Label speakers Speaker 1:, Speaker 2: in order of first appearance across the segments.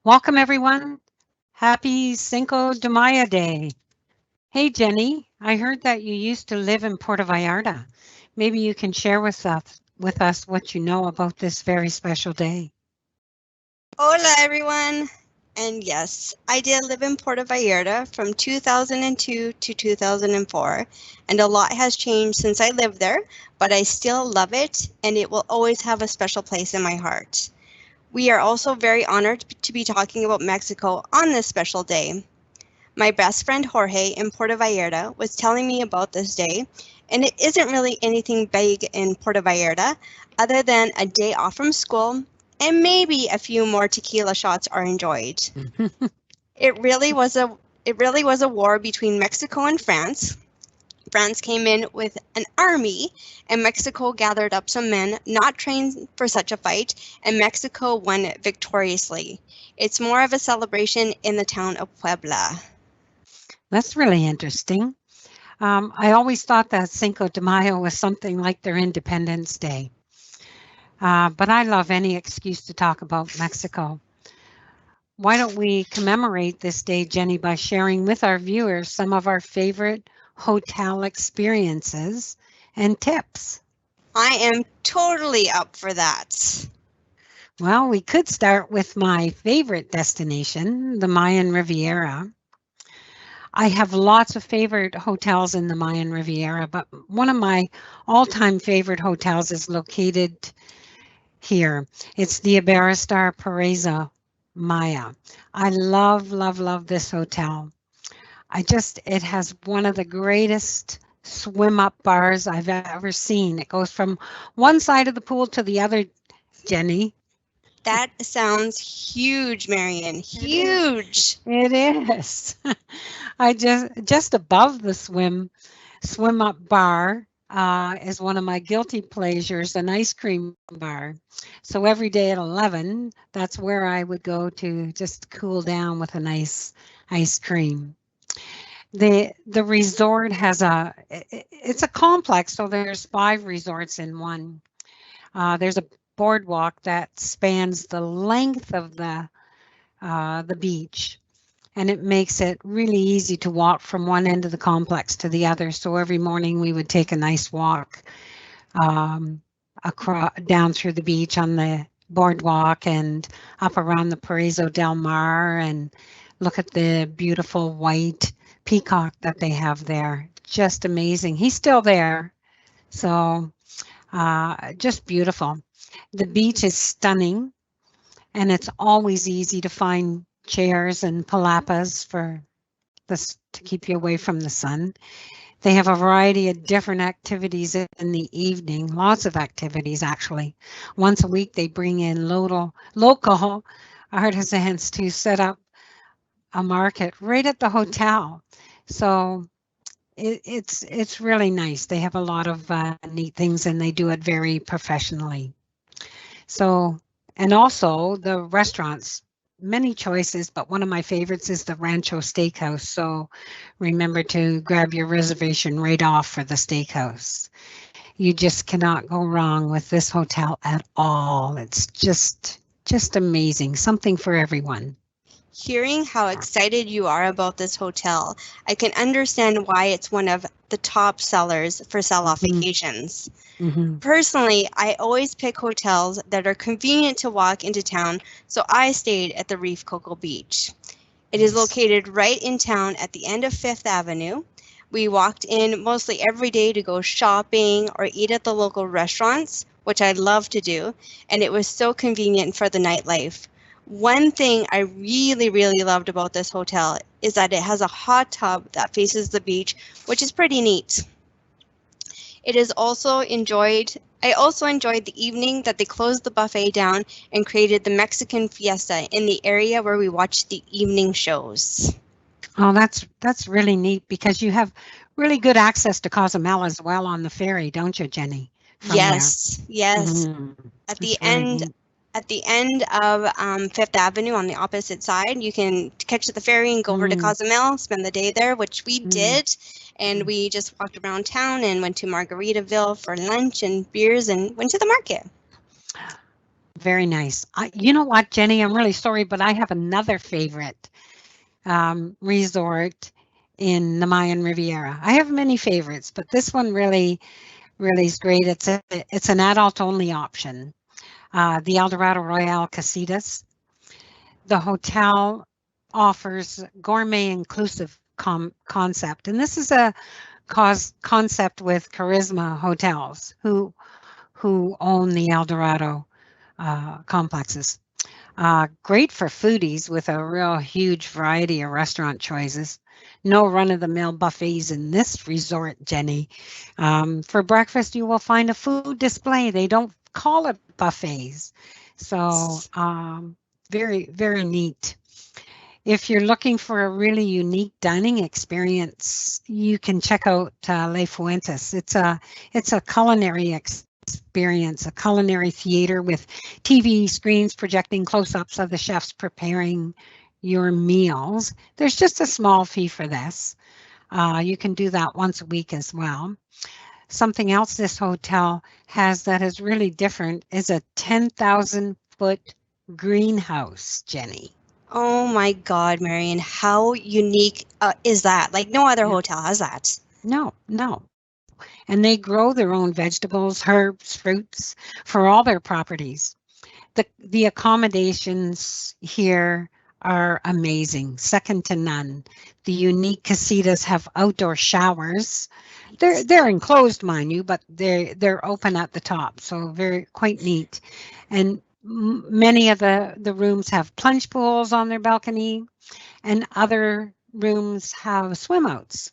Speaker 1: Welcome, everyone. Happy Cinco de Mayo Day. Hey, Jenny, I heard that you used to live in Puerto Vallarta. Maybe you can share with us what you know about this very special day.
Speaker 2: Hola, everyone. And yes, I did live in Puerto Vallarta from 2002 to 2004, and a lot has changed since I lived there, but I still love it, and it will always have a special place in my heart. We are also very honored to be talking about Mexico on this special day. My best friend Jorge in Puerto Vallarta was telling me about this day, and it isn't really anything big in Puerto Vallarta other than a day off from school and maybe a few more tequila shots are enjoyed. It really was a it really was a war between Mexico and France. France came in with an army, and Mexico gathered up some men not trained for such a fight, and Mexico won victoriously. It's more of a celebration in the town of Puebla.
Speaker 1: That's really interesting. I always thought that Cinco de Mayo was something like their Independence Day. But I love any excuse to talk about Mexico. Why don't we commemorate this day, Jenny, by sharing with our viewers some of our favorite hotel experiences and tips?
Speaker 2: I am totally up for that.
Speaker 1: Well, we could start with my favorite destination, the Mayan Riviera. I have lots of favorite hotels in the Mayan Riviera, but one of my all time favorite hotels is located here. It's the Iberostar Pereza Maya. I love, love, love this hotel. It has one of the greatest swim up bars I've ever seen. It goes from one side of the pool to the other, Jenny.
Speaker 2: That sounds huge, Marion.
Speaker 1: It is.
Speaker 2: Huge.
Speaker 1: It is. I just above the swim up bar is one of my guilty pleasures, an ice cream bar. So every day at 11, that's where I would go to just cool down with a nice ice cream. The resort has it's a complex, so there's 5 resorts in one. There's a boardwalk that spans the length of the beach, and it makes it really easy to walk from one end of the complex to the other. So every morning we would take a nice walk um, across down through the beach on the boardwalk and up around the Pariso del Mar and look at the beautiful white peacock that they have there. Just amazing. He's still there. So just beautiful. The beach is stunning, and it's always easy to find chairs and palapas for this to keep you away from the sun. They have a variety of different activities in the evening, lots of activities actually. Once a week, they bring in local artisans to set up a market right at the hotel. So it's really nice. They have a lot of neat things, and they do it very professionally. So, and also the restaurants, many choices, but one of my favorites is the Rancho Steakhouse. So remember to grab your reservation right off for the steakhouse. You just cannot go wrong with this hotel at all. It's just amazing. Something for everyone.
Speaker 2: Hearing how excited you are about this hotel, I can understand why it's one of the top sellers for sell-off
Speaker 1: Mhm,
Speaker 2: occasions.
Speaker 1: mhm.
Speaker 2: Personally, I always pick hotels that are convenient to walk into town, so I stayed at the Reef Cocoa Beach. It is
Speaker 1: Yes.
Speaker 2: located right in town at the end of Fifth Avenue. We walked in mostly every day to go shopping or eat at the local restaurants, which I love to do, and it was so convenient for the nightlife. One thing I really, really loved about this hotel is that it has a hot tub that faces the beach, which is pretty neat. It is also enjoyed I also enjoyed the evening that they closed the buffet down and created the Mexican fiesta in the area where we watched the evening shows.
Speaker 1: Oh, that's really neat because you have really good access to Cozumel as well on the ferry, don't you, Jenny? From there.
Speaker 2: Yes, yes.
Speaker 1: Mhm.
Speaker 2: At the
Speaker 1: It's really
Speaker 2: end
Speaker 1: neat.
Speaker 2: at the end of Fifth Avenue on the opposite side, you can catch the ferry and go over to
Speaker 1: Mm,
Speaker 2: Cozumel, spend the day there, which we
Speaker 1: mm,
Speaker 2: did. And
Speaker 1: mm.
Speaker 2: we just walked around town and went to Margaritaville for lunch and beers and went to the market.
Speaker 1: very nice. You know what, Jenny? I'm really sorry, but I have another favorite resort in the Mayan Riviera. I have many favorites, but this one really is great. It's an adult only option. The Dorado Royale Casitas. The hotel offers gourmet inclusive concept, and this is a concept with Charisma Hotels, who own the El Dorado complexes. Great for foodies with a real huge variety of restaurant choices. No run-of-the-mill buffets in this resort, Jenny. For breakfast, you will find a food display. They don't call it buffets. So very, very neat. If you're looking for a really unique dining experience, you can check out Les Fuentes. It's a culinary experience, a culinary theater with TV screens projecting close-ups of the chefs preparing your meals. There's just a small fee for this. You can do that once a week as well. Something else this hotel has that is really different is a 10,000-foot greenhouse, Jenny.
Speaker 2: Oh my God, Marion, how unique is that? Like no other
Speaker 1: Yeah.
Speaker 2: hotel has that.
Speaker 1: No. And they grow their own vegetables, herbs, fruits for all their properties. The accommodations here are amazing, second to none. The unique casitas have outdoor showers. They're enclosed, mind you, but they're open at the top, so very quite neat. And many of the rooms have plunge pools on their balcony, and other rooms have swim outs.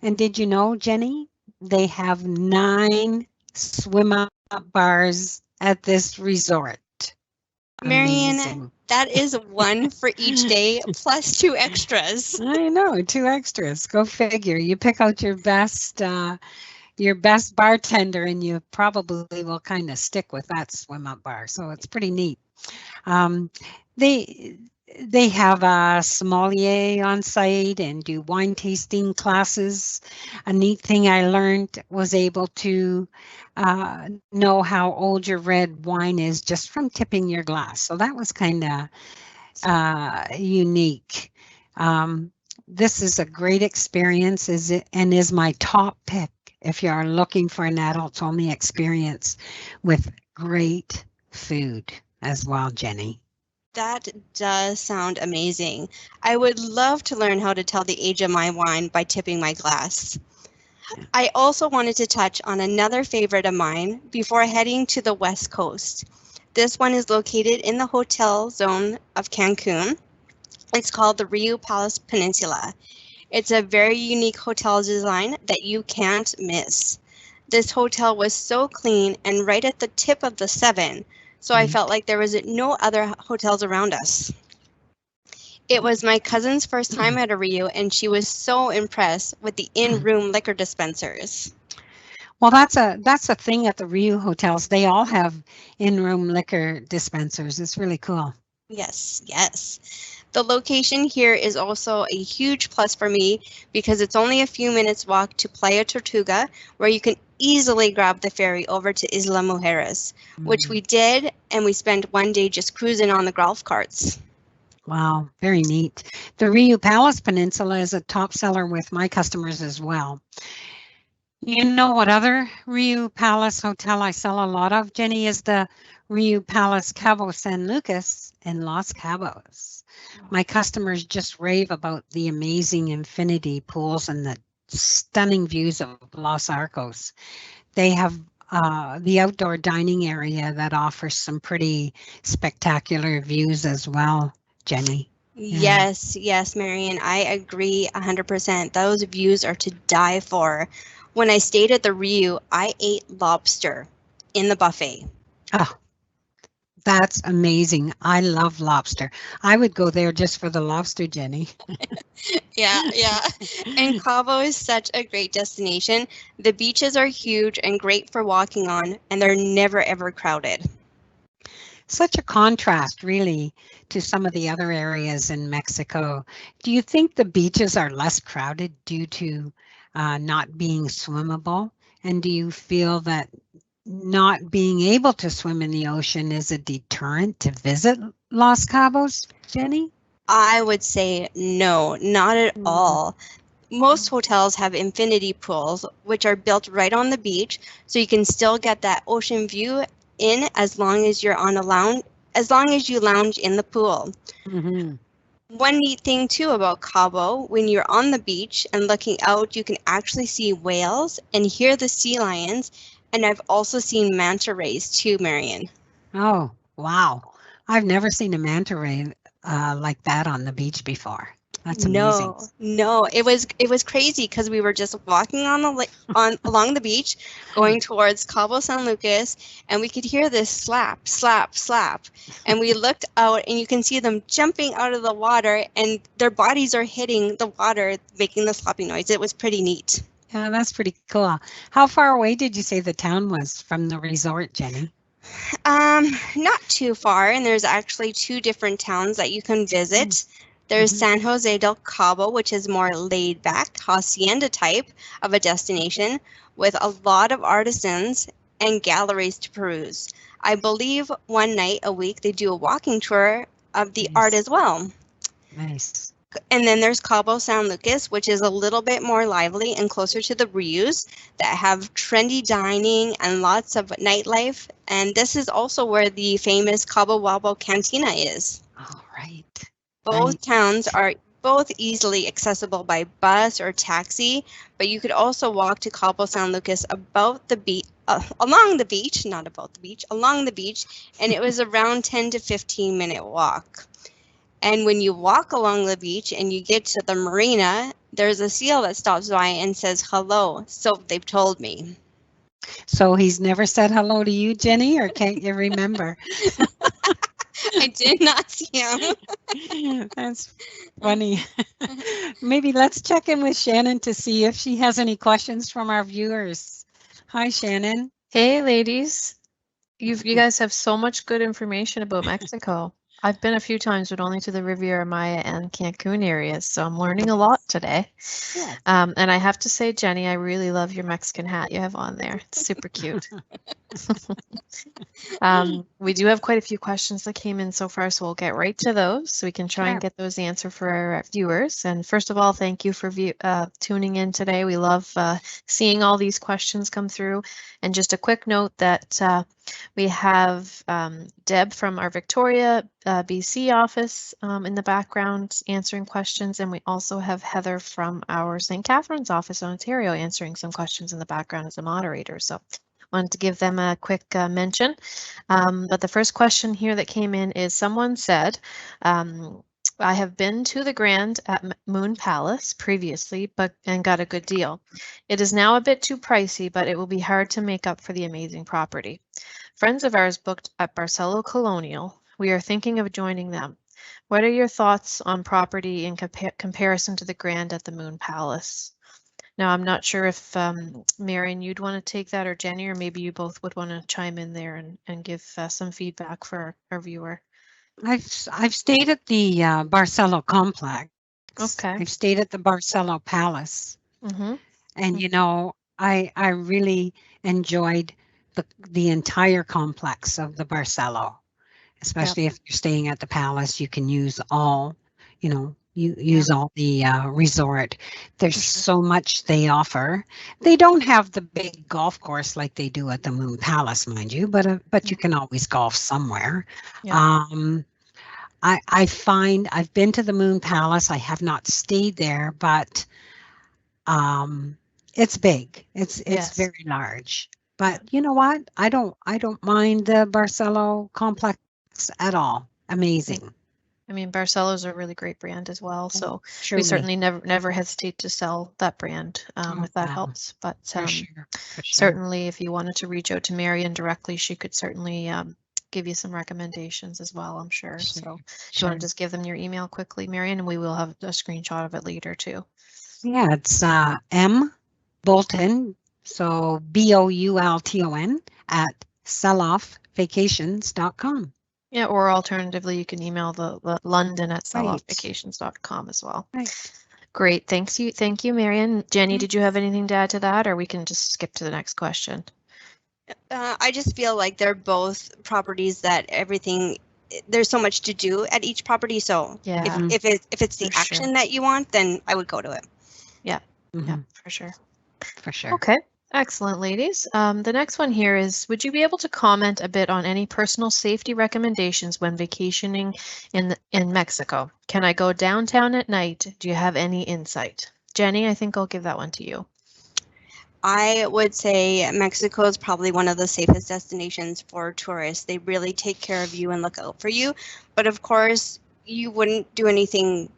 Speaker 1: And did you know, Jenny, they have 9 swim up bars at this resort.
Speaker 2: Marion,
Speaker 1: Amazing.
Speaker 2: that is one for each day plus 2 extras.
Speaker 1: I know, 2 extras. Go figure. You pick out your best bartender, and you probably will kind of stick with that swim up bar. So it's pretty neat. They have a sommelier on site and do wine tasting classes. A neat thing I learned was able to know how old your red wine is just from tipping your glass. So that was kind of unique. This is a great experience and is my top pick if you are looking for an adults only experience with great food as well, Jenny.
Speaker 2: That does sound amazing. I would love to learn how to tell the age of my wine by tipping my glass. I also wanted to touch on another favorite of mine before heading to the West Coast. This one is located in the hotel zone of Cancun. It's called the Rio Palace Peninsula. It's a very unique hotel design that you can't miss. This hotel was so clean and right at the tip of the 7, so I felt like there was no other hotels around us. It was my cousin's first time at a Rio, and she was so impressed with the in-room liquor dispensers.
Speaker 1: Well, that's a thing at the Rio hotels. They all have in-room liquor dispensers. It's really cool.
Speaker 2: Yes. The location here is also a huge plus for me because it's only a few minutes walk to Playa Tortuga, where you can easily grab the ferry over to Isla Mujeres, which we did, and we spent one day just cruising on the golf carts.
Speaker 1: Wow, very neat. The Rio Palace Peninsula is a top seller with my customers as well. You know what other Rio Palace hotel I sell a lot of, Jenny, is the Rio Palace Cabo San Lucas in Los Cabos. My customers just rave about the amazing infinity pools and the stunning views of Los Arcos. They have the outdoor dining area that offers some pretty spectacular views as well, Jenny.
Speaker 2: Yeah. Yes, Marion, I agree 100%. Those views are to die for. When I stayed at the Rio, I ate lobster in the buffet.
Speaker 1: Oh, that's amazing. I love lobster. I would go there just for the lobster, Jenny.
Speaker 2: Yeah. And Cabo is such a great destination. The beaches are huge and great for walking on, and they're never ever crowded.
Speaker 1: Such a contrast, really, to some of the other areas in Mexico. Do you think the beaches are less crowded due to not being swimmable? And do you feel that not being able to swim in the ocean is a deterrent to visit Los Cabos, Jenny?
Speaker 2: I would say no, not at
Speaker 1: Mhm.
Speaker 2: all. Most hotels have infinity pools, which are built right on the beach, so you can still get that ocean view in as long as you're on a lounge, as long as you lounge in the pool.
Speaker 1: Mhm.
Speaker 2: One neat thing too about Cabo, when you're on the beach and looking out, you can actually see whales and hear the sea lions. And I've also seen manta rays too, Marion.
Speaker 1: Oh, wow. I've never seen a manta ray like that on the beach before. That's amazing.
Speaker 2: No, it was crazy because we were just walking on the on along the beach, going towards Cabo San Lucas, and we could hear this slap, slap, slap, and we looked out, and you can see them jumping out of the water, and their bodies are hitting the water, making the slapping noise. It was pretty neat.
Speaker 1: Yeah, that's pretty cool. How far away did you say the town was from the resort, Jenny?
Speaker 2: Not too far, and there's actually two different towns that you can visit. There's
Speaker 1: Mm-hmm.
Speaker 2: San Jose del Cabo, which is more laid back, hacienda type of a destination with a lot of artisans and galleries to peruse. I believe one night a week they do a walking tour of the art
Speaker 1: Nice,
Speaker 2: as well.
Speaker 1: nice.
Speaker 2: And then there's Cabo San Lucas, which is a little bit more lively and closer to the Rios that have trendy dining and lots of nightlife. And this is also where the famous Cabo Wabo Cantina is.
Speaker 1: All right,
Speaker 2: Both
Speaker 1: right.
Speaker 2: towns are both easily accessible by bus or taxi, but you could also walk to Cabo San Lucas about the beach, along the beach, not about the beach, along the beach, and it was around 10 to 15-minute walk. And when you walk along the beach and you get to the marina, there's a seal that stops by and says hello. So they've told me.
Speaker 1: So he's never said hello to you, Jenny, or can't you remember?
Speaker 2: I did not see him.
Speaker 1: That's funny. Maybe let's check in with Shannon to see if she has any questions from our viewers. Hi, Shannon.
Speaker 3: Hey, ladies. You guys have so much good information about Mexico. I've been a few times, but only to the Riviera Maya and Cancun areas, so I'm learning a lot today.
Speaker 1: Yeah.
Speaker 3: And I have to say, Jenny, I really love your Mexican hat you have on there. It's super cute. We do have quite a few questions that came in so far, so we'll get right to those so we can try and get those answered for our viewers. And first of all, thank you for tuning in today. We love seeing all these questions come through. And just a quick note that we have Deb from our Victoria, BC office in the background answering questions, and we also have Heather from our St. Catharines office in Ontario answering some questions in the background as a moderator. So wanted to give them a quick mention. But the first question here that came in is someone said, I have been to the Grand at Moon Palace previously, and got a good deal. It is now a bit too pricey, but it will be hard to make up for the amazing property. Friends of ours booked at Barcelo Colonial. We are thinking of joining them. What are your thoughts on property in comparison to the Grand at the Moon Palace? Now, I'm not sure if Marion, you'd want to take that, or Jenny, or maybe you both would want to chime in there and give some feedback for our viewer.
Speaker 1: I've stayed at the Barcelo complex.
Speaker 3: Okay.
Speaker 1: I've stayed at the Barcelo Palace, and you know, I really enjoyed the entire complex of the Barcelo, especially if you're staying at the palace. You can use all, you know, you use all the resort. There's so much they offer. They don't have the big golf course like they do at the Moon Palace, mind you, but you can always golf somewhere.
Speaker 3: Yeah.
Speaker 1: I find I've been to the Moon Palace. I have not stayed there, but it's big. It's very large. But you know what? I don't mind the Barcelo complex at all. Amazing.
Speaker 3: I mean, Barcelo is a really great brand as well, so
Speaker 1: Truly.
Speaker 3: we certainly never hesitate to sell that brand if that helps. But
Speaker 1: for sure.
Speaker 3: Certainly, if you wanted to reach out to Marion directly, she could certainly give you some recommendations as well, I'm sure. So if you want to just give them your email quickly, Marion, and we will have a screenshot of it later too.
Speaker 1: Yeah, it's M Bolton, so BOULTON at selloffvacations.com.
Speaker 3: Yeah, or alternatively, you can email the London at selloffvacations.com as well.
Speaker 1: Right.
Speaker 3: Great, thank you, Marion. Jenny, did you have anything to add to that, or we can just skip to the next question?
Speaker 2: I just feel like they're both properties that there's so much to do at each property. So
Speaker 3: Yeah.
Speaker 2: if it's the
Speaker 3: For sure.
Speaker 2: action that you want, then I would go to it.
Speaker 3: Yeah,
Speaker 1: Mhm.
Speaker 3: for sure.
Speaker 1: For sure.
Speaker 3: Okay, excellent, ladies. The next one here is, would you be able to comment a bit on any personal safety recommendations when vacationing in Mexico? Can I go downtown at night? Do you have any insight? Jenny, I think I'll give that one to you.
Speaker 2: I would say Mexico is probably one of the safest destinations for tourists. They really take care of you and look out for you. But of course, you wouldn't do anything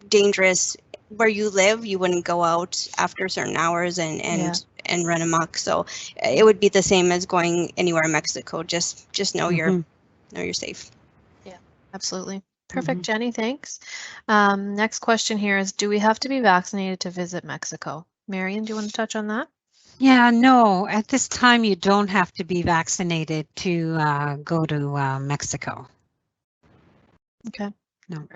Speaker 2: dangerous where you live. You wouldn't go out after certain hours and run amok. So it would be the same as going anywhere in Mexico. Just know you're safe.
Speaker 3: Yeah, absolutely. Perfect, Jenny. Thanks. Next question here is, do we have to be vaccinated to visit Mexico? Marion, do you want to touch on that?
Speaker 1: Yeah, no, at this time you don't have to be vaccinated to go to Mexico.
Speaker 3: Okay.
Speaker 1: No.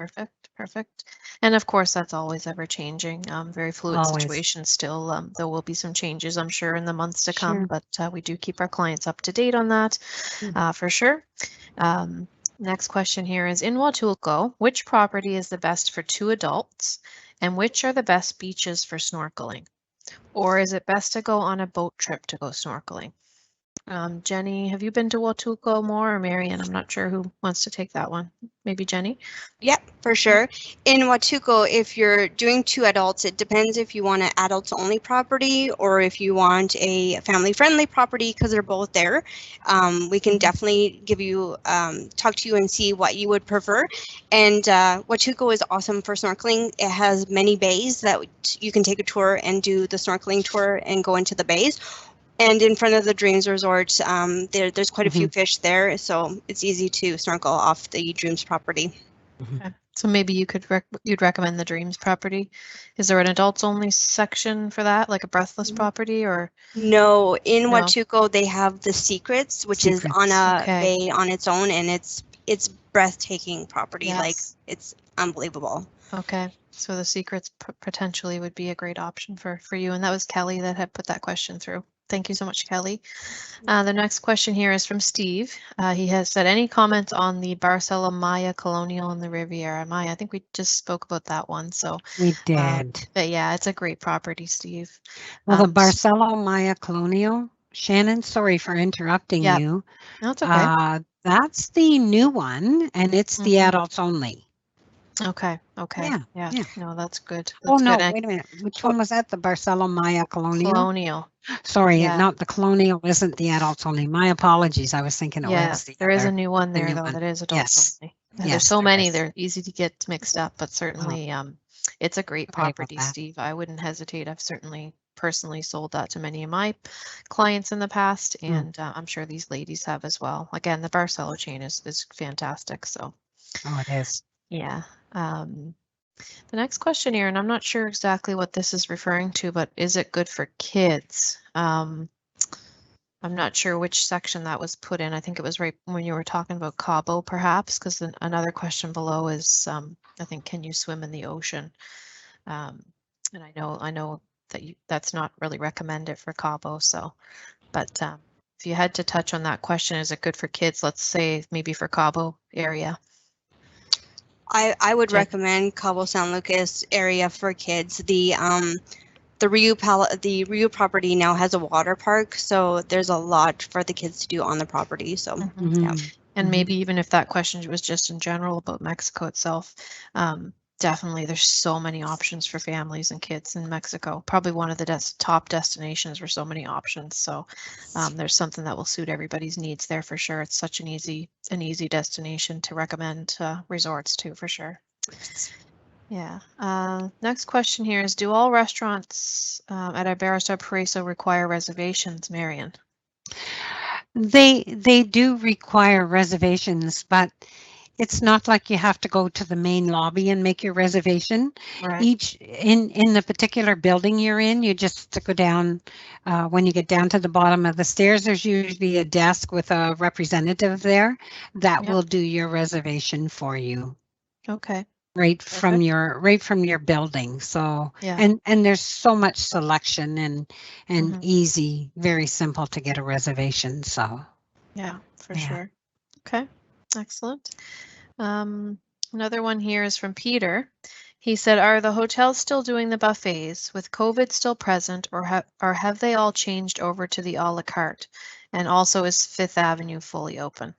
Speaker 3: Perfect. And of course, that's always ever changing. Very fluid
Speaker 1: Always.
Speaker 3: situation still. There will be some changes, I'm sure, in the months to come, but we do keep our clients up to date on that for sure. Next question here is, in Huatulco, which property is the best for 2 adults and which are the best beaches for snorkeling? Or is it best to go on a boat trip to go snorkeling? Jenny, have you been to Huatulco more, or Marion? I'm not sure who wants to take that one. Maybe Jenny?
Speaker 2: Yep, for sure. In Huatulco, if you're doing 2 adults, it depends if you want an adults-only property or if you want a family-friendly property, because they're both there. We can definitely give you, talk to you and see what you would prefer. And Huatulco is awesome for snorkeling. It has many bays that you can take a tour and do the snorkeling tour and go into the bays. And in front of the Dreams Resort, there's quite a few fish there, so it's easy to snorkel off the Dreams property.
Speaker 3: Okay. So maybe you'd recommend the Dreams property. Is there an adults only section for that, like a breathless property, or?
Speaker 2: No, in Huatulco they have the Secrets, which is on a bay on its own, and it's breathtaking property.
Speaker 3: Yes.
Speaker 2: Like it's unbelievable.
Speaker 3: Okay, so the Secrets potentially would be a great option for you, and that was Kelly that had put that question through. Thank you so much, Kelly. The next question here is from Steve. He has said, any comments on the Barcelo Maya Colonial and the Riviera Maya? I think we just spoke about that one. So
Speaker 1: we did.
Speaker 3: But yeah, it's a great property, Steve.
Speaker 1: Well, the Barcelo Maya Colonial, Shannon, sorry for interrupting you.
Speaker 3: No, it's okay.
Speaker 1: That's the new one, and it's the adults only.
Speaker 3: Okay. Yeah. No, that's good.
Speaker 1: Oh, no, wait a minute. Which one was that? The Barcelo Maya Colonial? Sorry, not the Colonial isn't the adults only. My apologies. I was thinking it was the
Speaker 3: there is
Speaker 1: other,
Speaker 3: a new one there, though, that is adults only. There's so many, they're easy to get mixed up, but certainly it's a great property, Steve. I wouldn't hesitate. I've certainly personally sold that to many of my clients in the past, and I'm sure these ladies have as well. Again, the Barcelo chain is fantastic. So.
Speaker 1: Oh, it is.
Speaker 3: Yeah. The next question here, and I'm not sure exactly what this is referring to, but is it good for kids? I'm not sure which section that was put in. I think it was right when you were talking about Cabo, perhaps, because another question below is, I think, can you swim in the ocean? And I know that that's not really recommended for Cabo. So, but if you had to touch on that question, is it good for kids? Let's say maybe for Cabo area.
Speaker 2: I would recommend Cabo San Lucas area for kids. The Rio property now has a water park, so there's a lot for the kids to do on the property. So yeah.
Speaker 3: And maybe even if that question was just in general about Mexico itself, definitely there's so many options for families and kids in Mexico. Probably one of the top destinations for so many options. So there's something that will suit everybody's needs there for sure. It's such an easy destination to recommend resorts to for sure. Yeah. Next question here is, do all restaurants at Iberostar Pariso require reservations, Marion?
Speaker 1: They do require reservations, but it's not like you have to go to the main lobby and make your reservation.
Speaker 3: Right.
Speaker 1: Each in the particular building you're in, you just have to go down. When you get down to the bottom of the stairs, there's usually a desk with a representative there that will do your reservation for you.
Speaker 3: Okay.
Speaker 1: right from your building. So
Speaker 3: Yeah.
Speaker 1: and there's so much selection and
Speaker 3: Mhm.
Speaker 1: easy, very simple to get a reservation. So
Speaker 3: Yeah, for
Speaker 1: Yeah.
Speaker 3: sure. Okay, excellent. Another one here is from Peter. He said, "Are the hotels still doing the buffets with COVID still present, or have they all changed over to the a la carte? And also, is Fifth Avenue fully open?"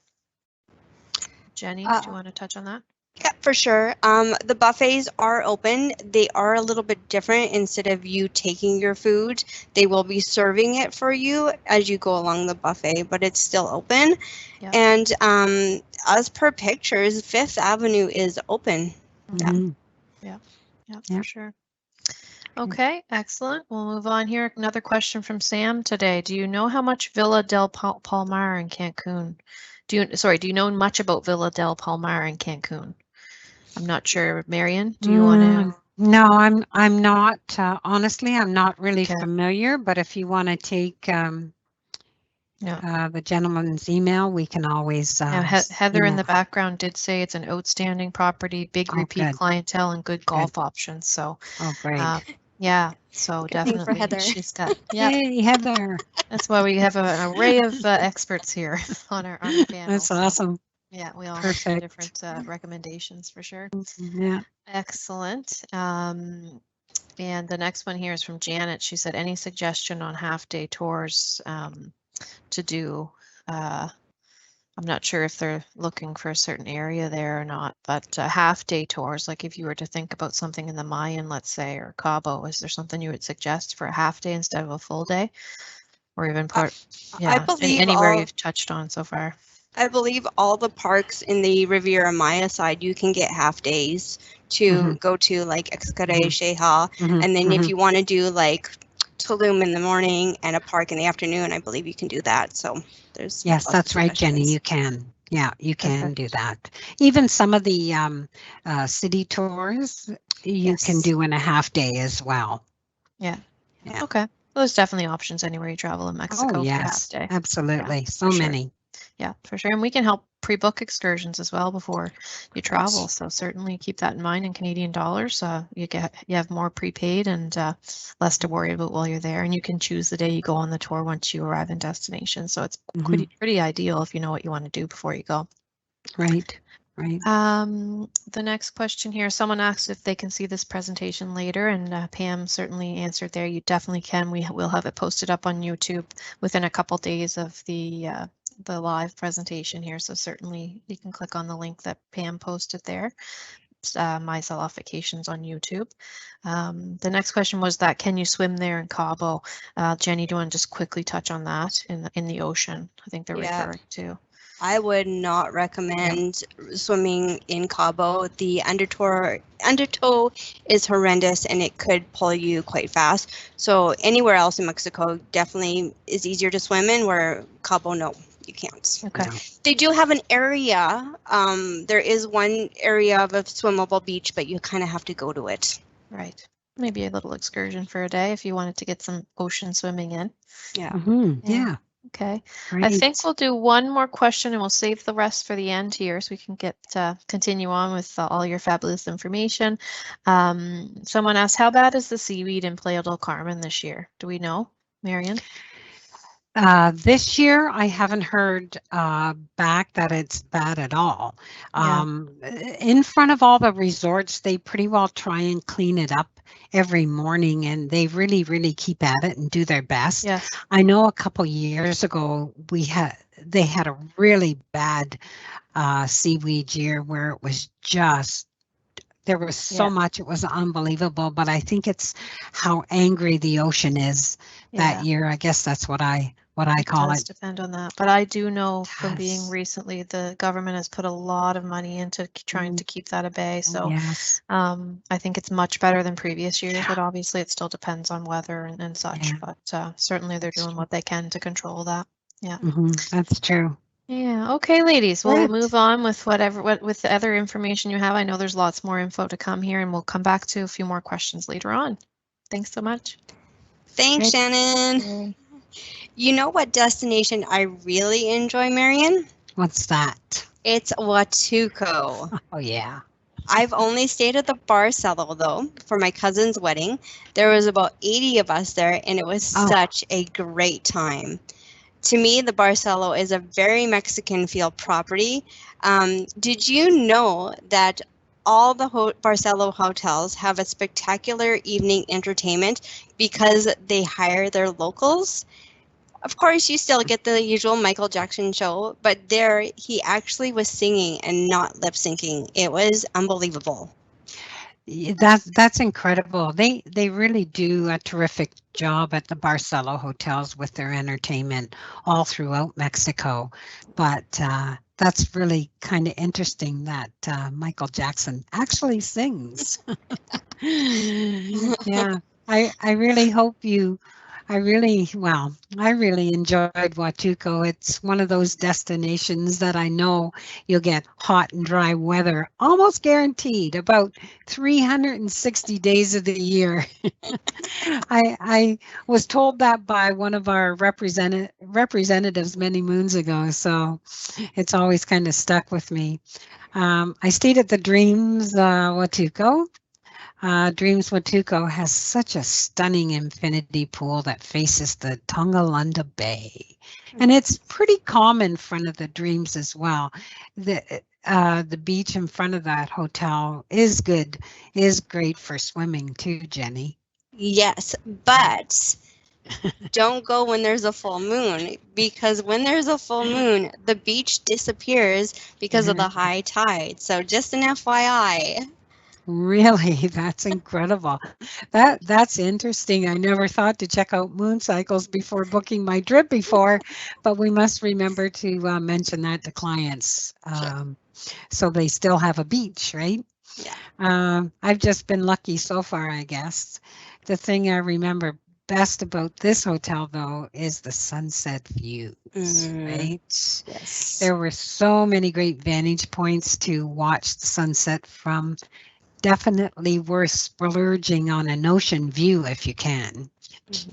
Speaker 3: Jenny, do you want to touch on that?
Speaker 2: Yeah, for sure. The buffets are open. They are a little bit different. Instead of you taking your food, they will be serving it for you as you go along the buffet, but it's still open.
Speaker 3: Yeah.
Speaker 2: And as per pictures, Fifth Avenue is open.
Speaker 1: Mhm.
Speaker 3: Yeah,
Speaker 1: Yeah.
Speaker 3: for sure. Okay, excellent. We'll move on here. Another question from Sam today. Do you know how much Villa del Palmar in Cancun? Do you know much about Villa del Palmar in Cancun? I'm not sure. Marion, do you want to?
Speaker 1: No, I'm not. Honestly, I'm not really
Speaker 3: Okay.
Speaker 1: familiar. But if you want to take
Speaker 3: Yeah.
Speaker 1: the gentleman's email, we can always.
Speaker 3: Now, Heather in
Speaker 1: email.
Speaker 3: the background did say it's an outstanding property, big
Speaker 1: Oh,
Speaker 3: repeat
Speaker 1: good.
Speaker 3: clientele, and good golf options. So,
Speaker 1: Oh, great.
Speaker 3: yeah, so
Speaker 2: Good thing for
Speaker 3: definitely
Speaker 2: Heather.
Speaker 3: she's got. Yeah,
Speaker 1: Yay, Heather.
Speaker 3: that's why we have an array of experts here on our panel.
Speaker 1: That's
Speaker 3: so,
Speaker 1: awesome.
Speaker 3: yeah, we all
Speaker 1: Perfect.
Speaker 3: have different recommendations for sure.
Speaker 1: Yeah.
Speaker 3: Excellent. And the next one here is from Janet. She said, "Any suggestion on half-day tours to do?" I'm not sure if they're looking for a certain area there or not, but half-day tours, like if you were to think about something in the Mayan, let's say, or Cabo, is there something you would suggest for a half-day instead of a full day? Or even
Speaker 2: I believe
Speaker 3: anywhere you've touched on so far?
Speaker 2: I believe all the parks in the Riviera Maya side, you can get half days to go to, like Excadesheha, and then if you want to do like Tulum in the morning and a park in the afternoon, I believe you can do that. So there's
Speaker 1: Yes, that's right, Jenny. You can. Yeah, you can do that. Even some of the city tours you can do in a half day as well.
Speaker 3: Yeah.
Speaker 1: Yeah.
Speaker 3: Okay. Well, there's definitely options anywhere you travel in Mexico
Speaker 1: Oh,
Speaker 3: for half
Speaker 1: yes,
Speaker 3: day.
Speaker 1: absolutely.
Speaker 3: Yeah,
Speaker 1: So many.
Speaker 3: Yeah, for sure. And we can help pre-book excursions as well before you travel. So certainly keep that in mind in Canadian dollars. You have more prepaid and less to worry about while you're there. And you can choose the day you go on the tour once you arrive in destination. So it's pretty ideal if you know what you want to do before you go.
Speaker 1: Right. Right.
Speaker 3: The next question here, someone asked if they can see this presentation later, and Pam certainly answered there. You definitely can. We will have it posted up on YouTube within a couple days of the live presentation here. So certainly you can click on the link that Pam posted there. My Vacations on YouTube. The next question was that can you swim there in Cabo? Jenny, do you want to just quickly touch on that in the ocean? I think they're referring to.
Speaker 2: I would not recommend swimming in Cabo. The undertow is horrendous and it could pull you quite fast. So anywhere else in Mexico definitely is easier to swim in, where Cabo, no, you can't.
Speaker 3: Okay.
Speaker 2: They do have an area. There is one area of a swimmable beach, but you kind of have to go to it.
Speaker 3: Right. Maybe a little excursion for a day if you wanted to get some ocean swimming in.
Speaker 2: Yeah.
Speaker 1: Yeah.
Speaker 3: Okay.
Speaker 1: Great.
Speaker 3: I think we'll do one more question and we'll save the rest for the end here so we can get continue on with all your fabulous information. Someone asked, how bad is the seaweed in Playa del Carmen this year? Do we know, Marion?
Speaker 1: This year, I haven't heard back that it's bad at all. In front of all the resorts, they pretty well try and clean it up every morning, and they really, really keep at it and do their best.
Speaker 3: Yes.
Speaker 1: I know a couple years ago they had a really bad seaweed year where it was just. There was so much, it was unbelievable, but I think it's how angry the ocean is that year. I guess that's what I call it.
Speaker 3: It does depend on that. But I do know from being recently, the government has put a lot of money into trying to keep that at bay. So I think it's much better than previous years, but obviously it still depends on weather and such. But certainly they're doing what they can to control that. Yeah.
Speaker 1: That's true.
Speaker 3: Yeah. Okay, ladies. We'll move on with with the other information you have. I know there's lots more info to come here, and we'll come back to a few more questions later on. Thanks so much.
Speaker 2: Thanks, Shannon. You know what destination I really enjoy, Marion?
Speaker 1: What's that?
Speaker 2: It's Huatuco.
Speaker 1: Oh, yeah.
Speaker 2: I've only stayed at the Barcelo though for my cousin's wedding. There was about 80 of us there, and it was such a great time. To me, the Barcelo is a very Mexican feel property. Did you know that all the Barcelo hotels have a spectacular evening entertainment because they hire their locals? Of course, you still get the usual Michael Jackson show, but there he actually was singing and not lip syncing. It was unbelievable.
Speaker 1: That's incredible. They really do a terrific job at the Barcelo hotels with their entertainment all throughout Mexico. But that's really kind of interesting that Michael Jackson actually sings. Yeah, I really hope you. I really enjoyed Huatuco. It's one of those destinations that I know you'll get hot and dry weather, almost guaranteed, about 360 days of the year. I was told that by one of our representatives many moons ago, so it's always kind of stuck with me. I stayed at the Dreams Huatuco. Dreams Watuco has such a stunning infinity pool that faces the Tongalunda Bay. And it's pretty calm in front of the Dreams as well. The beach in front of that hotel is great for swimming too, Jenny.
Speaker 2: Yes, but don't go when there's a full moon, because when there's a full moon, the beach disappears because of the high tide. So just an FYI.
Speaker 1: Really, that's incredible. That's interesting. I never thought to check out moon cycles before booking my trip before, but we must remember to mention that to clients, so they still have a beach, right?
Speaker 2: Yeah.
Speaker 1: I've just been lucky so far, I guess. The thing I remember best about this hotel, though, is the sunset views, right?
Speaker 2: Yes.
Speaker 1: There were so many great vantage points to watch the sunset from. Definitely worth splurging on an ocean view if you can,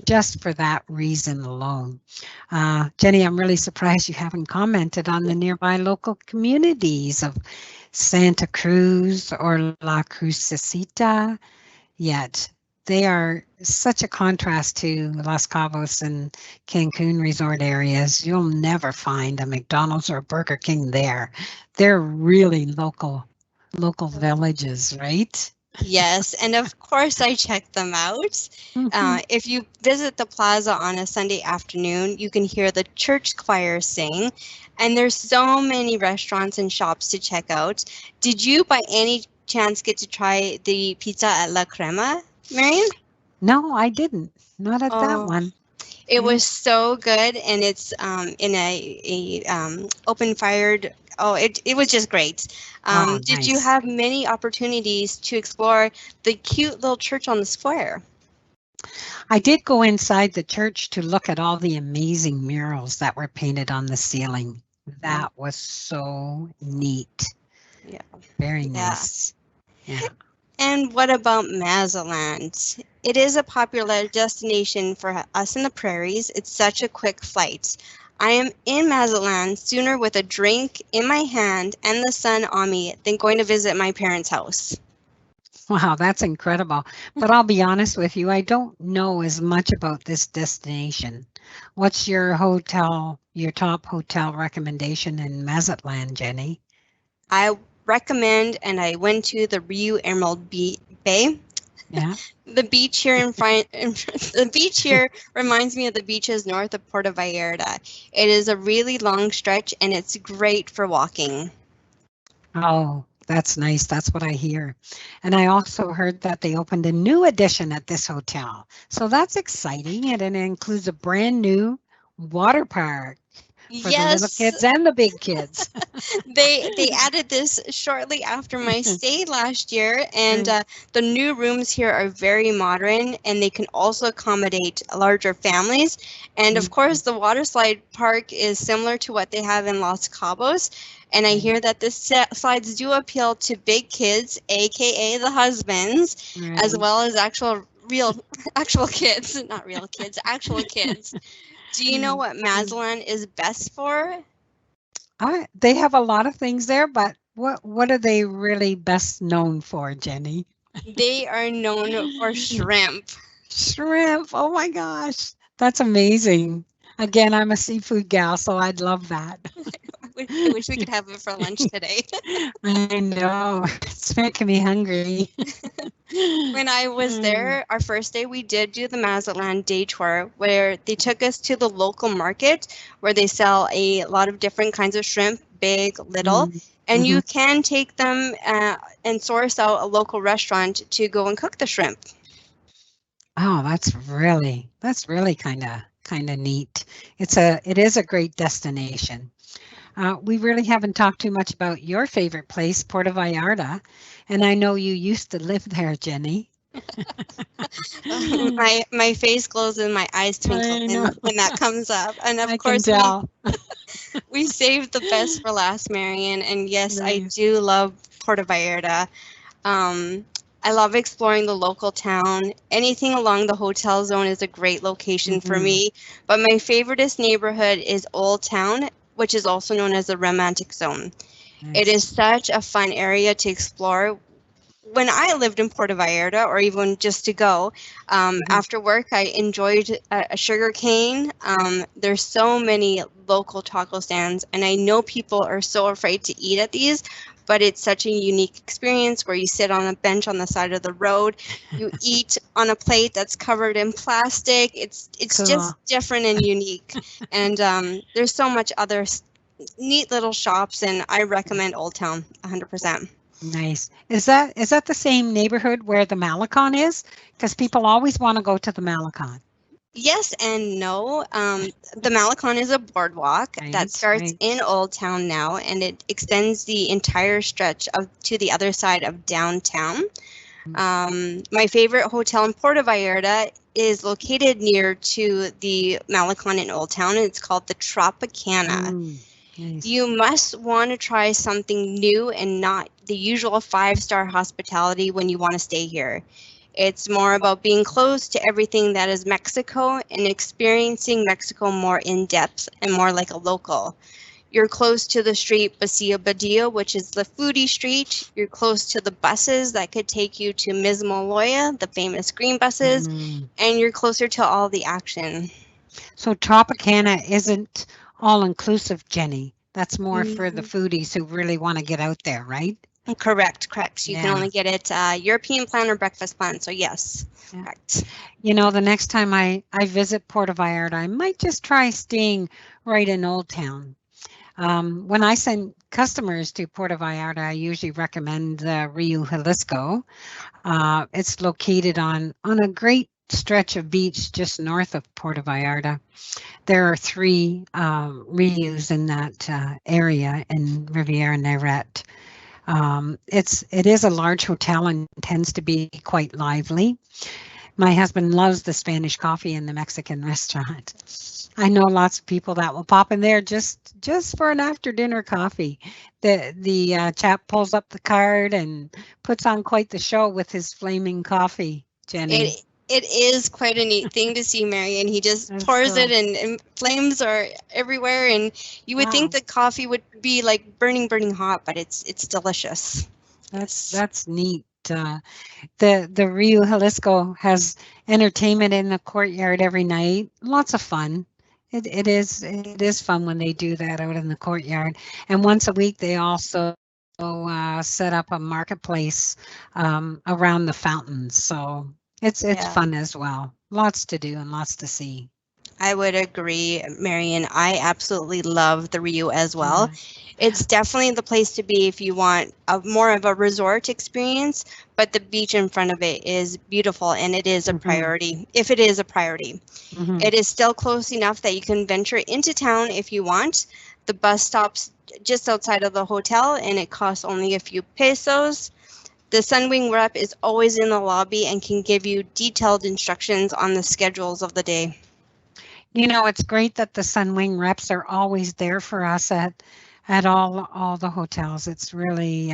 Speaker 1: just for that reason alone. Jenny, I'm really surprised you haven't commented on the nearby local communities of Santa Cruz or La Crucecita yet. They are such a contrast to Los Cabos and Cancun resort areas. You'll never find a McDonald's or a Burger King there. They're really local villages, right?
Speaker 2: Yes, and of course I check them out. If you visit the plaza on a Sunday afternoon, you can hear the church choir sing, and there's so many restaurants and shops to check out. Did you by any chance get to try the pizza at La Crema, Marion?
Speaker 1: No, I didn't. Not at that one.
Speaker 2: It was so good, and it's in a open fired. Oh, it was just great. Did you
Speaker 1: Nice.
Speaker 2: have many opportunities to explore the cute little church on the square?
Speaker 1: I did go inside the church to look at all the amazing murals that were painted on the ceiling. That was so neat.
Speaker 2: Yeah.
Speaker 1: Very nice. Yeah.
Speaker 2: And what about Mazatlan? It is a popular destination for us in the prairies. It's such a quick flight. I am in Mazatlan sooner with a drink in my hand and the sun on me than going to visit my parents' house.
Speaker 1: Wow, that's incredible. But I'll be honest with you, I don't know as much about this destination. What's your top hotel recommendation in Mazatlan, Jenny?
Speaker 2: I recommend, and I went to the Rio Emerald Bay.
Speaker 1: Yeah.
Speaker 2: The beach here the beach here reminds me of the beaches north of Puerto Vallarta. It is a really long stretch, and it's great for walking.
Speaker 1: Oh, that's nice. That's what I hear. And I also heard that they opened a new addition at this hotel. So that's exciting. And it includes a brand new water park for the little kids and the big kids.
Speaker 2: They added this shortly after my stay last year, and the new rooms here are very modern, and they can also accommodate larger families. And of course, the water slide park is similar to what they have in Los Cabos. And I hear that the slides do appeal to big kids, aka the husbands, as well as actual kids, not real kids, actual kids. Do you know what Mazatlan is best for?
Speaker 1: They have a lot of things there, but What are they really best known for, Jenny?
Speaker 2: They are known for shrimp.
Speaker 1: Shrimp. Oh my gosh. That's amazing. Again, I'm a seafood gal, so I'd love that.
Speaker 2: I wish we could have it for lunch today.
Speaker 1: I know. It's making me hungry.
Speaker 2: When I was there, our first day, we did do the Mazatlan day tour where they took us to the local market where they sell a lot of different kinds of shrimp, big, little, and you can take them and source out a local restaurant to go and cook the shrimp.
Speaker 1: Oh, that's really kind of neat. It is a great destination. We really haven't talked too much about your favorite place, Puerto Vallarta, and I know you used to live there, Jenny.
Speaker 2: My face glows and my eyes twinkle when that comes up. And of course, we saved the best for last, Marion. And yes, I do love Puerto Vallarta. I love exploring the local town. Anything along the hotel zone is a great location for me. But my favoriteest neighborhood is Old Town, which is also known as the Romantic Zone. Nice. It is such a fun area to explore. When I lived in Puerto Vallarta, or even just to go, after work, I enjoyed a sugar cane. There's so many local taco stands, and I know people are so afraid to eat at these, but it's such a unique experience where you sit on a bench on the side of the road, you eat on a plate that's covered in plastic. It's cool. Just different and unique, and there's so much other neat little shops, and I recommend Old Town 100%.
Speaker 1: Nice. Is that the same neighborhood where the Malecon is? Because people always want to go to the Malecon.
Speaker 2: Yes and no. The Malecon is a boardwalk that starts in Old Town now, and it extends the entire stretch to the other side of downtown. My favorite hotel in Puerto Vallarta is located near to the Malecon in Old Town, and it's called the Tropicana. Nice. You must want to try something new and not the usual 5-star hospitality when you want to stay here. It's more about being close to everything that is Mexico and experiencing Mexico more in depth and more like a local. You're close to the street Paseo Badillo, which is the foodie street. You're close to the buses that could take you to Mismo Loya, the famous green buses, and you're closer to all the action.
Speaker 1: So Tropicana isn't all-inclusive, Jenny. That's more for the foodies who really want to get out there, right?
Speaker 2: Correct. You can only get it European plan or breakfast plan, so yes, correct.
Speaker 1: You know, the next time I visit Puerto Vallarta, I might just try staying right in Old Town. When I send customers to Puerto Vallarta, I usually recommend the Rio Jalisco. It's located on a great stretch of beach just north of Puerto Vallarta. There are 3 rios in that area in Riviera and Navarrete. It is a large hotel and tends to be quite lively. My husband loves the Spanish coffee in the Mexican restaurant. I know lots of people that will pop in there just for an after dinner coffee. The chap pulls up the card and puts on quite the show with his flaming coffee, Jenny.
Speaker 2: It is quite a neat thing to see, Mary, and he just pours it and flames are everywhere, and you would think the coffee would be like burning hot, but it's delicious.
Speaker 1: That's neat. The Rio Jalisco has entertainment in the courtyard every night. Lots of fun. It is fun when they do that out in the courtyard. And once a week they also set up a marketplace around the fountains. So it's fun as well. Lots to do and lots to see.
Speaker 2: I would agree, Marion. I absolutely love the Rio as well. It's definitely the place to be if you want more of a resort experience, but the beach in front of it is beautiful and it is a priority, if it is a priority. It is still close enough that you can venture into town if you want. The bus stops just outside of the hotel and it costs only a few pesos. The Sunwing rep is always in the lobby and can give you detailed instructions on the schedules of the day.
Speaker 1: You know, it's great that the Sunwing reps are always there for us at all the hotels. It's really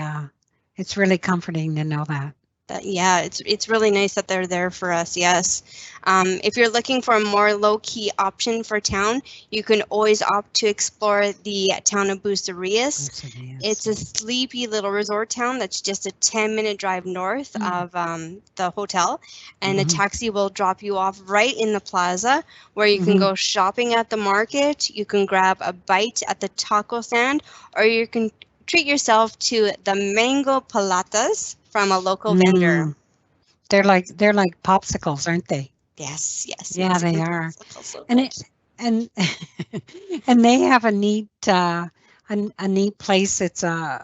Speaker 1: comforting to know that.
Speaker 2: Yeah, it's really nice that they're there for us. Yes. If you're looking for a more low-key option for town, you can always opt to explore the town of Bucerias. It's a sleepy little resort town that's just a 10-minute drive north of the hotel, and a taxi will drop you off right in the plaza, where you can go shopping at the market, you can grab a bite at the taco stand, or you can treat yourself to the mango palatas from a local vendor.
Speaker 1: They're like popsicles, aren't they?
Speaker 2: Yes, yes.
Speaker 1: Yeah, they are.
Speaker 2: So
Speaker 1: And and and they have a neat neat place. It's an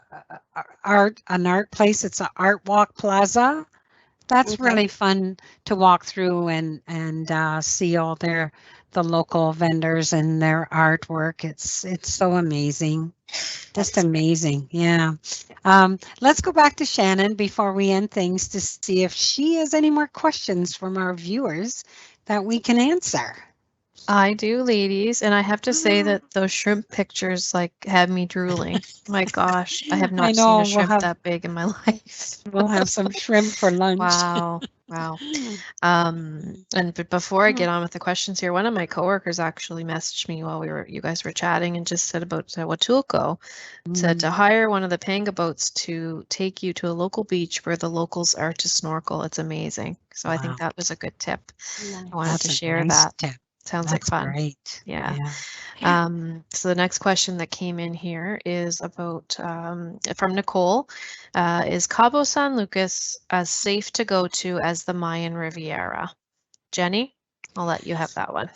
Speaker 1: art place. It's a art walk plaza. That's really fun to walk through and see all the local vendors and their artwork. It's so amazing. Just amazing. Yeah. Let's go back to Shannon before we end things to see if she has any more questions from our viewers that we can answer.
Speaker 3: I do, ladies, and I have to say that those shrimp pictures like had me drooling. My gosh, I have not seen a shrimp that big in my life.
Speaker 1: We'll have some shrimp for lunch.
Speaker 3: Wow. And before I get on with the questions here, one of my coworkers actually messaged me while you guys were chatting and just said about Huatulco, said to hire one of the panga boats to take you to a local beach where the locals are to snorkel. It's amazing. So I think that was a good tip. I wanted to share that.
Speaker 1: Tip.
Speaker 3: Sounds like fun.
Speaker 1: Great.
Speaker 3: Yeah. So the next question that came in here is about from Nicole. Is Cabo San Lucas as safe to go to as the Mayan Riviera? Jenny, I'll let you have that one.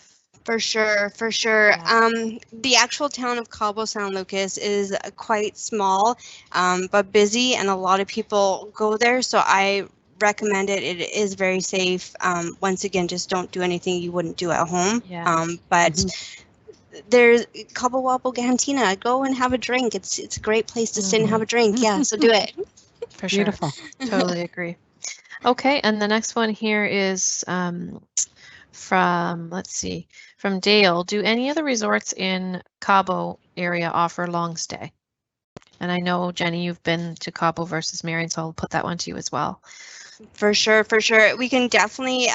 Speaker 2: For sure. The actual town of Cabo San Lucas is quite small, but busy, and a lot of people go there. So I recommend it. It is very safe. Once again, just don't do anything you wouldn't do at home. But there's Cabo Wabo Cantina. Go and have a drink. It's a great place to sit and have a drink. Yeah, so do it.
Speaker 3: For sure. Beautiful. Totally agree. Okay, and the next one here is from, let's see, from Dale. Do any of the resorts in Cabo area offer long stay? And I know, Jenny, you've been to Cabo versus Marion, so I'll put that one to you as well.
Speaker 2: For sure. We can definitely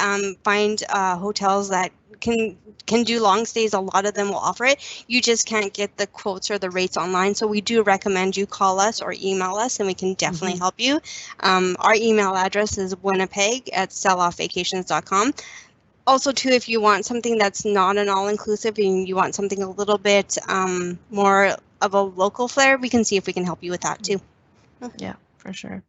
Speaker 2: find hotels that can do long stays. A lot of them will offer it. You just can't get the quotes or the rates online. So we do recommend you call us or email us, and we can definitely help you. Our email address is winnipeg@selloffvacations.com. Also, too, if you want something that's not an all-inclusive and you want something a little bit more of a local flair, we can see if we can help you with that too.
Speaker 3: Yeah, for sure.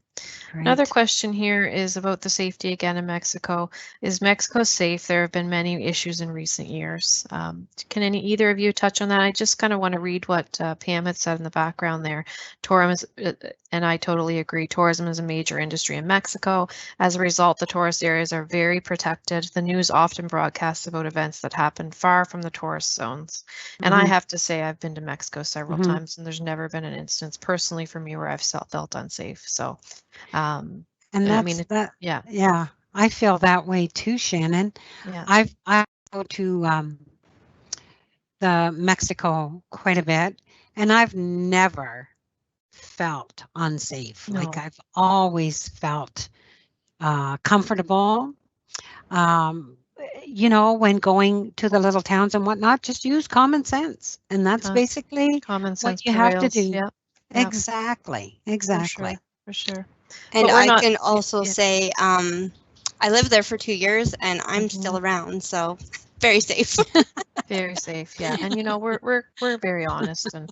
Speaker 1: Great.
Speaker 3: Another question here is about the safety again in Mexico. Is Mexico safe? There have been many issues in recent years. Can either of you touch on that? I just kind of want to read what Pam had said in the background there. Tourism, and I totally agree, tourism is a major industry in Mexico. As a result, the tourist areas are very protected. The news often broadcasts about events that happen far from the tourist zones. And I have to say, I've been to Mexico several times, and there's never been an instance personally for me where I've felt unsafe. So
Speaker 1: and that's, I mean,
Speaker 3: yeah,
Speaker 1: I feel that way too, Shannon.
Speaker 3: Yeah.
Speaker 1: I go to the Mexico quite a bit, and I've never felt unsafe.
Speaker 3: No.
Speaker 1: Like I've always felt comfortable. When going to the little towns and whatnot, just use common sense, and that's basically
Speaker 3: common sense
Speaker 1: what you have to do.
Speaker 3: Yep.
Speaker 1: Exactly.
Speaker 3: For sure.
Speaker 2: And I can also say, I lived there for 2 years, and I'm still around, so very safe.
Speaker 3: Very safe, yeah. And we're very honest, and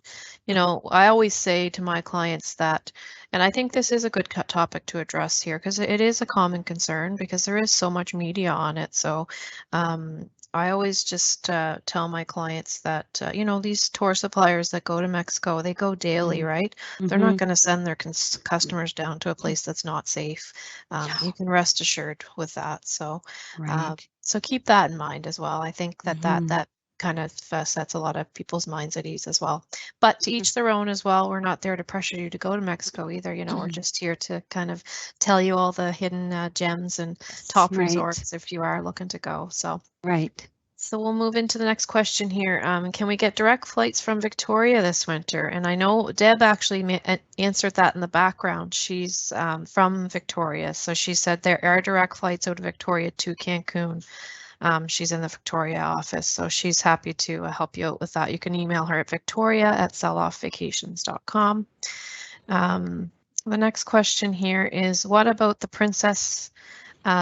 Speaker 3: I always say to my clients that, and I think this is a good topic to address here because it is a common concern because there is so much media on it. So I always just tell my clients that, these tour suppliers that go to Mexico, they go daily, right? They're not going to send their customers down to a place that's not safe. You can rest assured with that. So, so keep that in mind as well. I think that kind of sets a lot of people's minds at ease as well. But to each their own as well. We're not there to pressure you to go to Mexico either. We're just here to kind of tell you all the hidden gems and top resorts if you are looking to go. So
Speaker 1: Right.
Speaker 3: So we'll move into the next question here. Can we get direct flights from Victoria this winter? And I know Deb actually answered that in the background. She's from Victoria, so she said there are direct flights out of Victoria to Cancun. She's in the Victoria office, so she's happy to help you out with that. You can email her at victoria@selloffvacations.com. The next question here is, what about the Princess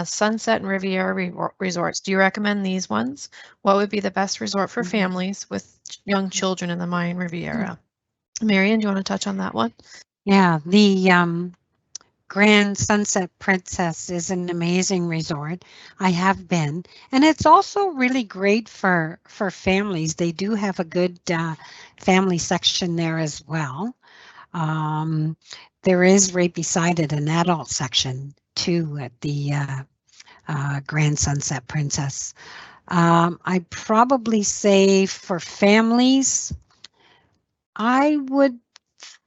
Speaker 3: Sunset and Riviera resorts? Do you recommend these ones? What would be the best resort for families with young children in the Mayan Riviera? Marian, do you want to touch on that one?
Speaker 1: Yeah, the Grand Sunset Princess is an amazing resort. I have been, and it's also really great for families. They do have a good family section there as well. There is right beside it an adult section too at the Grand Sunset Princess. I'd probably say for families, I would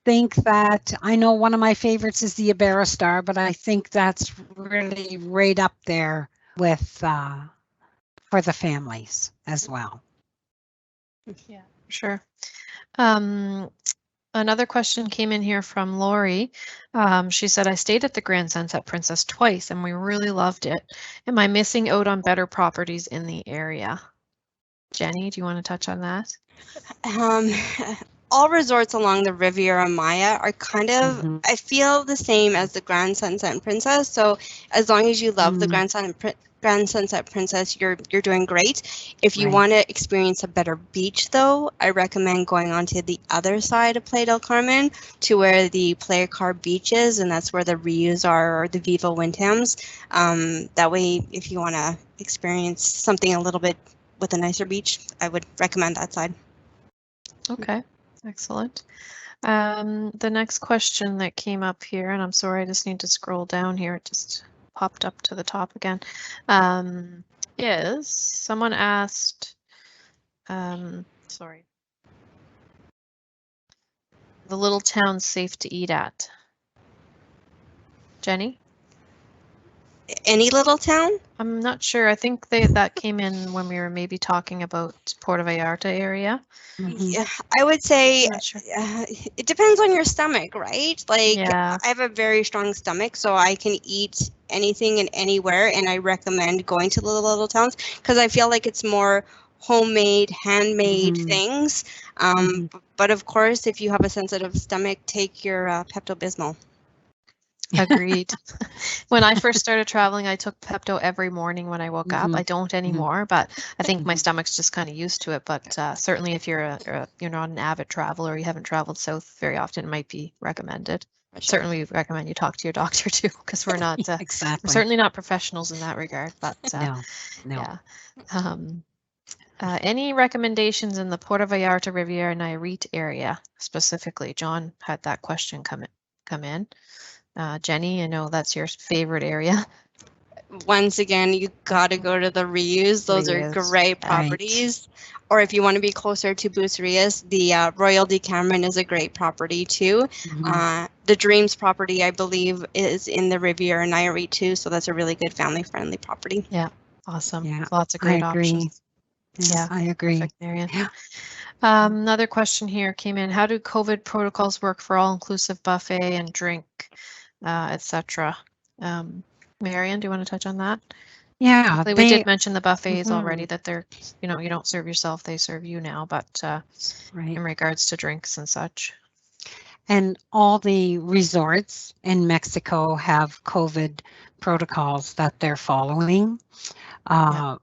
Speaker 1: think that, I know one of my favorites is the Iberostar, but I think that's really right up there with for the families as well.
Speaker 3: Yeah, sure. Another question came in here from Lori. She said, I stayed at the Grand Sunset Princess twice and we really loved it. Am I missing out on better properties in the area? Jenny, do you want to touch on that?
Speaker 2: All resorts along the Riviera Maya are kind of, I feel, the same as the Grand Sunset Princess. So as long as you love the Grand Sunset Princess, you're doing great. If you want to experience a better beach, though, I recommend going on to the other side of Playa del Carmen to where the Playa Car Beach is, and that's where the Rios are, or the Viva Windhams. That way, if you want to experience something a little bit with a nicer beach, I would recommend that side.
Speaker 3: Okay, excellent. The next question that came up here, and I'm sorry, I just need to scroll down here. It just popped up to the top again. Is someone asked, sorry, the little town safe to eat at? Jenny?
Speaker 2: Any little town?
Speaker 3: I'm not sure. I think that came in when we were maybe talking about Puerto Vallarta area.
Speaker 2: Yeah, I would say it depends on your stomach, right? Like, I have a very strong stomach, so I can eat anything and anywhere, and I recommend going to the little towns because I feel like it's more homemade, handmade things. But of course, if you have a sensitive stomach, take your Pepto-Bismol.
Speaker 3: Agreed. When I first started traveling, I took Pepto every morning when I woke up. I don't anymore, but I think my stomach's just kind of used to it. But certainly if you're not an avid traveler or you haven't traveled south very often, it might be recommended. Sure. Certainly we recommend you talk to your doctor too, because we're not we're certainly not professionals in that regard. But yeah. Any recommendations in the Puerto Vallarta Riviera Nayarit area specifically? John had that question come in. Jenny, I know that's your favorite area.
Speaker 2: Once again, you got to go to the Rios. Those are great properties. Right. Or if you want to be closer to Bucerias, the Royal Decameron is a great property too. The Dreams property, I believe, is in the Riviera Nayarit too. So that's a really good family-friendly property.
Speaker 3: Yeah, awesome. Yeah, lots of great options.
Speaker 1: Yeah, I agree.
Speaker 3: Perfect, yeah. Another question here came in. How do COVID protocols work for all-inclusive buffet and drink, etc.? Marian, do you want to touch on that?
Speaker 1: Yeah,
Speaker 3: we did mention the buffets already, that they're, you don't serve yourself, they serve you now, but in regards to drinks and such.
Speaker 1: And all the resorts in Mexico have COVID protocols that they're following.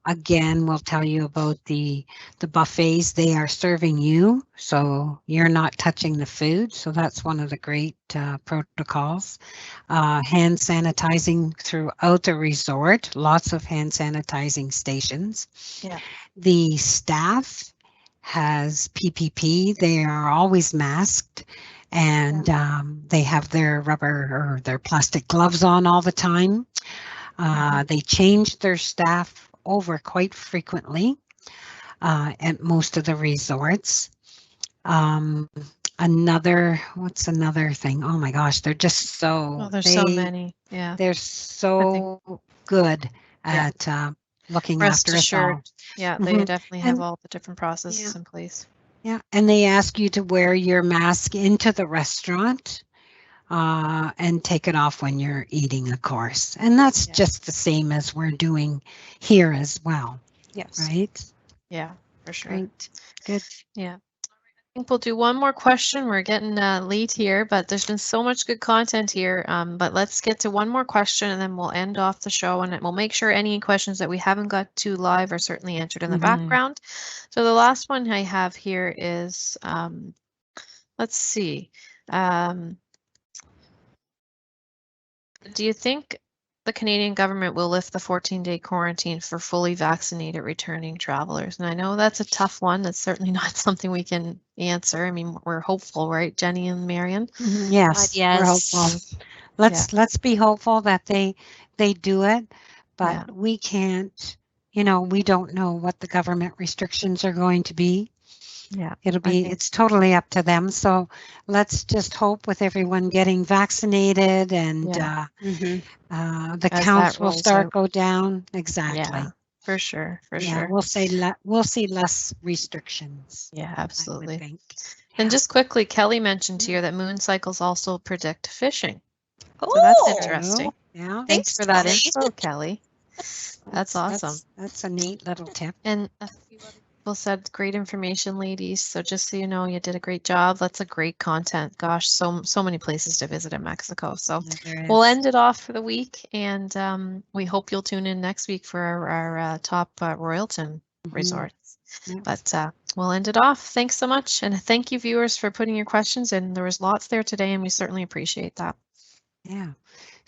Speaker 1: Again, we'll tell you about the buffets. They are serving you, so you're not touching the food. So that's one of the great protocols. Hand sanitizing throughout the resort. Lots of hand sanitizing stations. Yeah. The staff has PPP. They are always masked. And they have their rubber or their plastic gloves on all the time. They change their staff over quite frequently at most of the resorts. What's another thing? Oh my gosh, they're just so.
Speaker 3: There's so many. Yeah.
Speaker 1: They're so good at looking
Speaker 3: Rest
Speaker 1: after us all.
Speaker 3: assured. Yeah, they
Speaker 1: Mhm.
Speaker 3: definitely have
Speaker 1: And
Speaker 3: all the different processes in place.
Speaker 1: yeah, and they ask you to wear your mask into the restaurant and take it off when you're eating, of course. And that's just the same as we're doing here as well,
Speaker 2: Yes.
Speaker 1: right?
Speaker 3: Yeah, for sure.
Speaker 1: Right. Good.
Speaker 3: Yeah. I think we'll do one more question. We're getting late here, but there's been so much good content here. But let's get to one more question and then we'll end off the show, and we'll make sure any questions that we haven't got to live are certainly answered in the background. So the last one I have here is, let's see. Do you think the Canadian government will lift the 14-day quarantine for fully vaccinated returning travelers? And I know that's a tough one. That's certainly not something we can answer. I mean, we're hopeful, right, Jenny and Marion?
Speaker 1: Yes,
Speaker 2: yes.
Speaker 1: we're hopeful. Let's be hopeful that they do it, but we can't, we don't know what the government restrictions are going to be.
Speaker 3: Yeah.
Speaker 1: It's totally up to them. So let's just hope with everyone getting vaccinated and the counts will start go down. Exactly.
Speaker 3: Yeah, for sure.
Speaker 1: We'll see less restrictions.
Speaker 3: Yeah, absolutely.
Speaker 1: I would think.
Speaker 3: And just quickly, Kelly mentioned here that moon cycles also predict fishing.
Speaker 2: Oh,
Speaker 3: so that's interesting.
Speaker 1: Yeah.
Speaker 3: Thanks for that info, Kelly. That's awesome.
Speaker 1: That's a neat little tip.
Speaker 3: And a few other people said great information, ladies. So just so you know, you did a great job. That's a great content. Gosh, so many places to visit in Mexico. So we'll end it off for the week, and we hope you'll tune in next week for our top Royalton resorts. But we'll end it off. Thanks so much, and thank you, viewers, for putting your questions in. There was lots there today, and we certainly appreciate that.
Speaker 1: Yeah.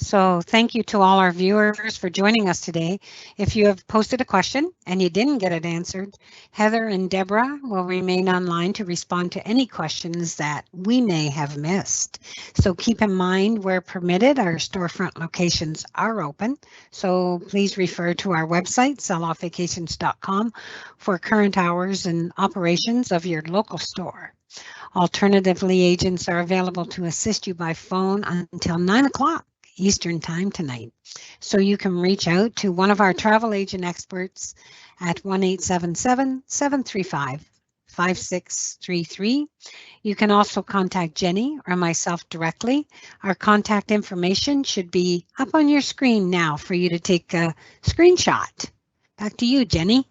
Speaker 1: So thank you to all our viewers for joining us today. If you have posted a question and you didn't get it answered, Heather and Deborah will remain online to respond to any questions that we may have missed. So keep in mind, where permitted, our storefront locations are open. So please refer to our website, selloffvacations.com, for current hours and operations of your local store. Alternatively, agents are available to assist you by phone until 9 o'clock Eastern time tonight. So you can reach out to one of our travel agent experts at 1-877-735-5633. You can also contact Jenny or myself directly. Our contact information should be up on your screen now for you to take a screenshot. Back to you, Jenny.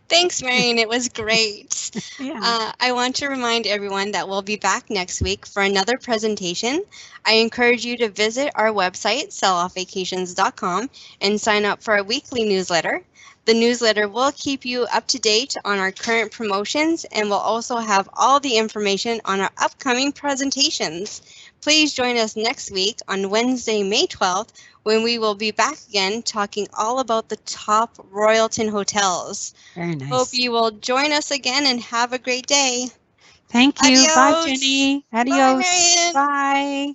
Speaker 2: Thanks, Marion. It was great. I want to remind everyone that we'll be back next week for another presentation. I encourage you to visit our website, selloffvacations.com, and sign up for our weekly newsletter. The newsletter will keep you up to date on our current promotions and will also have all the information on our upcoming presentations. Please join us next week on Wednesday, May 12th, when we will be back again talking all about the top Royalton hotels.
Speaker 1: Very nice.
Speaker 2: Hope you will join us again and have a great day.
Speaker 1: Thank you.
Speaker 2: Adios.
Speaker 1: Bye, Jenny. Adios.
Speaker 2: Bye, Marion.
Speaker 1: Bye.